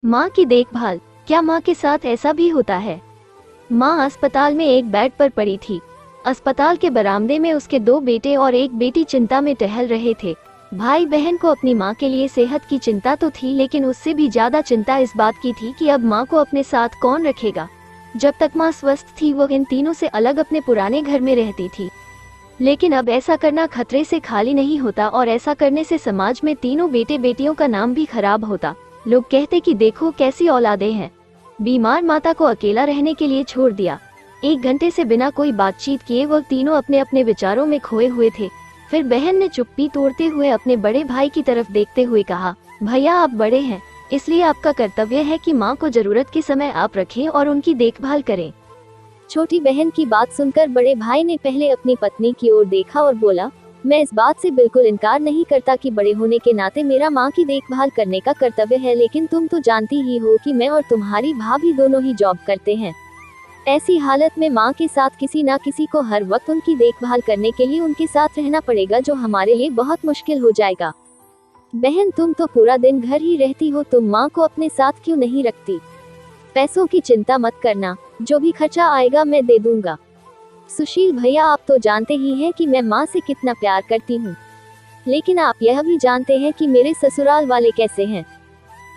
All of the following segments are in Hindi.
माँ की देखभाल, क्या माँ के साथ ऐसा भी होता है? माँ अस्पताल में एक बेड पर पड़ी थी। अस्पताल के बरामदे में उसके 2 बेटे और एक बेटी चिंता में टहल रहे थे। भाई बहन को अपनी माँ के लिए सेहत की चिंता तो थी, लेकिन उससे भी ज्यादा चिंता इस बात की थी कि अब माँ को अपने साथ कौन रखेगा। जब तक माँ स्वस्थ थी वो इन तीनों से अलग अपने पुराने घर में रहती थी, लेकिन अब ऐसा करना खतरे से खाली नहीं होता, और ऐसा करने से समाज में तीनों बेटे बेटियों का नाम भी खराब होता। लोग कहते कि देखो कैसी औलादें हैं। बीमार माता को अकेला रहने के लिए छोड़ दिया। 1 घंटे से बिना कोई बातचीत किए वो तीनों अपने अपने विचारों में खोए हुए थे। फिर बहन ने चुप्पी तोड़ते हुए अपने बड़े भाई की तरफ देखते हुए कहा, भैया आप बड़े हैं, इसलिए आपका कर्तव्य है कि माँ को जरूरत के समय आप रखें और उनकी देखभाल करें। छोटी बहन की बात सुनकर बड़े भाई ने पहले अपनी पत्नी की ओर देखा और बोला, मैं इस बात से बिल्कुल इनकार नहीं करता कि बड़े होने के नाते मेरा माँ की देखभाल करने का कर्तव्य है, लेकिन तुम तो जानती ही हो कि मैं और तुम्हारी भाभी दोनों ही जॉब करते हैं। ऐसी हालत में माँ के साथ किसी ना किसी को हर वक्त उनकी देखभाल करने के लिए उनके साथ रहना पड़ेगा, जो हमारे लिए बहुत मुश्किल हो जाएगा। बहन तुम तो पूरा दिन घर ही रहती हो, तुम माँ को अपने साथ क्यों नहीं रखती? पैसों की चिंता मत करना, जो भी खर्चा आएगा मैं दे दूंगा। सुशील भैया आप तो जानते ही हैं कि मैं माँ से कितना प्यार करती हूँ, लेकिन आप यह भी जानते हैं कि मेरे ससुराल वाले कैसे हैं।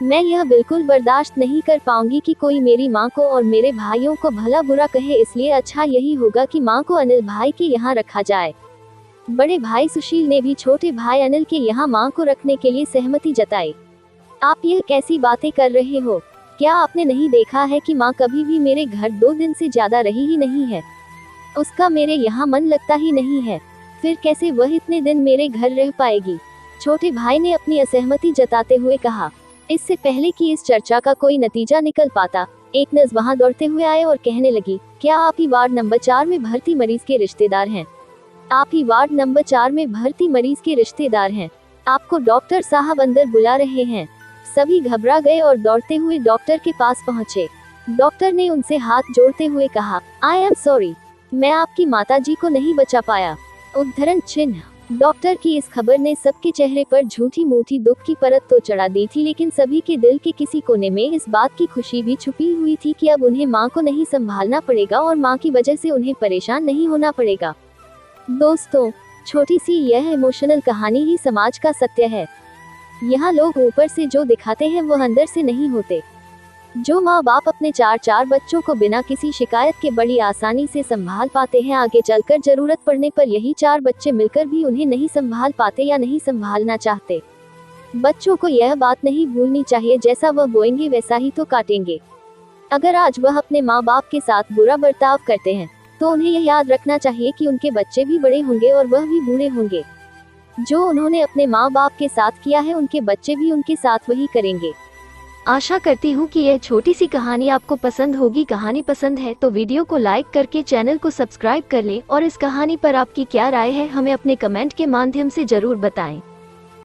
मैं यह बिल्कुल बर्दाश्त नहीं कर पाऊंगी कि कोई मेरी माँ को और मेरे भाइयों को भला बुरा कहे, इसलिए अच्छा यही होगा कि माँ को अनिल भाई के यहाँ रखा जाए। बड़े भाई सुशील ने भी छोटे भाई अनिल के यहाँ माँ को रखने के लिए सहमति जताई। आप यह कैसी बातें कर रहे हो? क्या आपने नहीं देखा है कि माँ कभी भी मेरे घर 2 दिन से ज्यादा रही ही नहीं है? उसका मेरे यहाँ मन लगता ही नहीं है, फिर कैसे वह इतने दिन मेरे घर रह पाएगी? छोटे भाई ने अपनी असहमति जताते हुए कहा। इससे पहले कि इस चर्चा का कोई नतीजा निकल पाता, एक नर्स वहां दौड़ते हुए आए और कहने लगी, क्या आप ही वार्ड नंबर 4 में भर्ती मरीज के रिश्तेदार हैं? आप ही वार्ड नंबर 4 में भर्ती मरीज के रिश्तेदार हैं? आपको डॉक्टर साहब अंदर बुला रहे हैं। सभी घबरा गए और दौड़ते हुए डॉक्टर के पास पहुंचे। डॉक्टर ने उनसे हाथ जोड़ते हुए कहा, आई एम सॉरी, मैं आपकी माताजी को नहीं बचा पाया। उद्धरण चिन्ह। डॉक्टर की इस खबर ने सबके चेहरे पर झूठी मूठी दुख की परत तो चढ़ा दी थी, लेकिन सभी के दिल के किसी कोने में इस बात की खुशी भी छुपी हुई थी कि अब उन्हें माँ को नहीं संभालना पड़ेगा और माँ की वजह से उन्हें परेशान नहीं होना पड़ेगा। दोस्तों, छोटी सी यह इमोशनल कहानी ही समाज का सत्य है। यहाँ लोग ऊपर से जो दिखाते हैं वो अंदर से नहीं होते। जो माँ बाप अपने 4 बच्चों को बिना किसी शिकायत के बड़ी आसानी से संभाल पाते हैं, आगे चलकर जरूरत पड़ने पर यही 4 बच्चे मिलकर भी उन्हें नहीं संभाल पाते या नहीं संभालना चाहते। बच्चों को यह बात नहीं भूलनी चाहिए, जैसा वह बोएंगे वैसा ही तो काटेंगे। अगर आज वह अपने माँ बाप के साथ बुरा बर्ताव करते हैं, तो उन्हें यह याद रखना चाहिए कि उनके बच्चे भी बड़े होंगे और वह भी बूढ़े होंगे। जो उन्होंने अपने माँ बाप के साथ किया है, उनके बच्चे भी उनके साथ वही करेंगे। आशा करती हूँ कि यह छोटी सी कहानी आपको पसंद होगी। कहानी पसंद है तो वीडियो को लाइक करके चैनल को सब्सक्राइब कर लें, और इस कहानी पर आपकी क्या राय है हमें अपने कमेंट के माध्यम से जरूर बताएं।